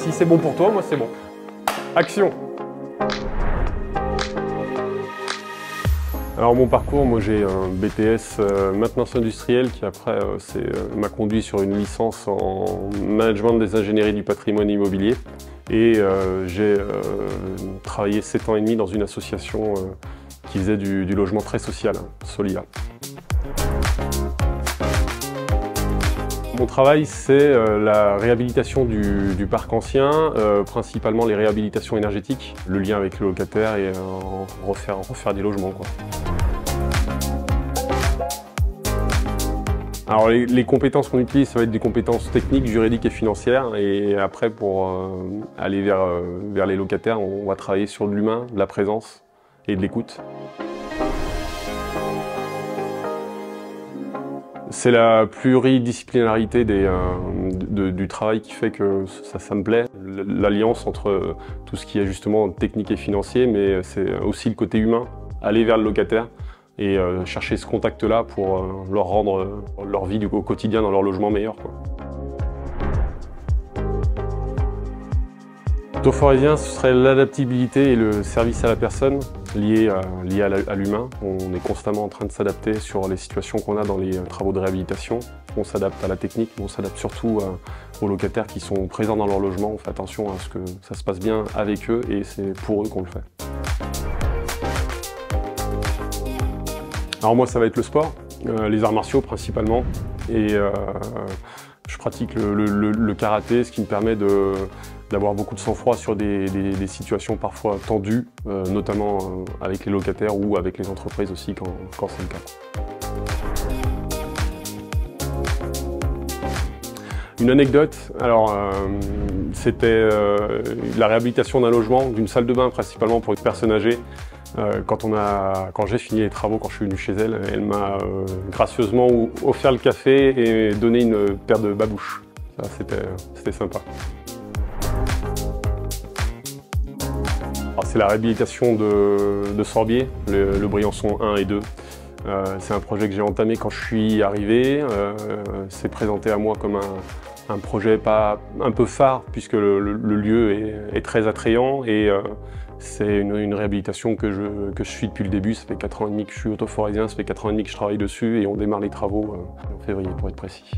Si c'est bon pour toi, moi c'est bon. Action! Alors mon parcours, moi j'ai un BTS maintenance industrielle qui après m'a conduit sur une licence en management des ingénieries du patrimoine immobilier. Et j'ai travaillé 7 ans et demi dans une association qui faisait du logement très social, Solia. Mon travail, c'est la réhabilitation du parc ancien, principalement les réhabilitations énergétiques, le lien avec le locataire et refaire des logements, quoi. Alors les compétences qu'on utilise, ça va être des compétences techniques, juridiques et financières. Et après, pour aller vers les locataires, on va travailler sur de l'humain, de la présence et de l'écoute. C'est la pluridisciplinarité du travail qui fait que ça me plaît. L'alliance entre tout ce qui est justement technique et financier, mais c'est aussi le côté humain, aller vers le locataire et chercher ce contact-là pour leur rendre leur vie au quotidien dans leur logement meilleur, quoi. Autoforésien, ce serait l'adaptabilité et le service à la personne lié à l'humain. On est constamment en train de s'adapter sur les situations qu'on a dans les travaux de réhabilitation. On s'adapte à la technique, mais on s'adapte surtout aux locataires qui sont présents dans leur logement. On fait attention à ce que ça se passe bien avec eux et c'est pour eux qu'on le fait. Alors moi, ça va être le sport, les arts martiaux principalement. Et je pratique le karaté, ce qui me permet d'avoir beaucoup de sang-froid sur des situations parfois tendues, notamment avec les locataires ou avec les entreprises aussi quand c'est le cas. Une anecdote, alors c'était la réhabilitation d'un logement, d'une salle de bain principalement pour une personne âgée. Quand j'ai fini les travaux, quand je suis venu chez elle, elle m'a gracieusement offert le café et donné une paire de babouches. Ça, c'était sympa. C'est la réhabilitation de Sorbier, le Briançon 1 et 2. C'est un projet que j'ai entamé quand je suis arrivé. C'est présenté à moi comme un projet un peu phare, puisque le lieu est très attrayant. Et c'est une réhabilitation que je suis depuis le début. Ça fait 4 ans et demi que je suis autoforésien, ça fait 4 ans et demi que je travaille dessus et on démarre les travaux en février pour être précis.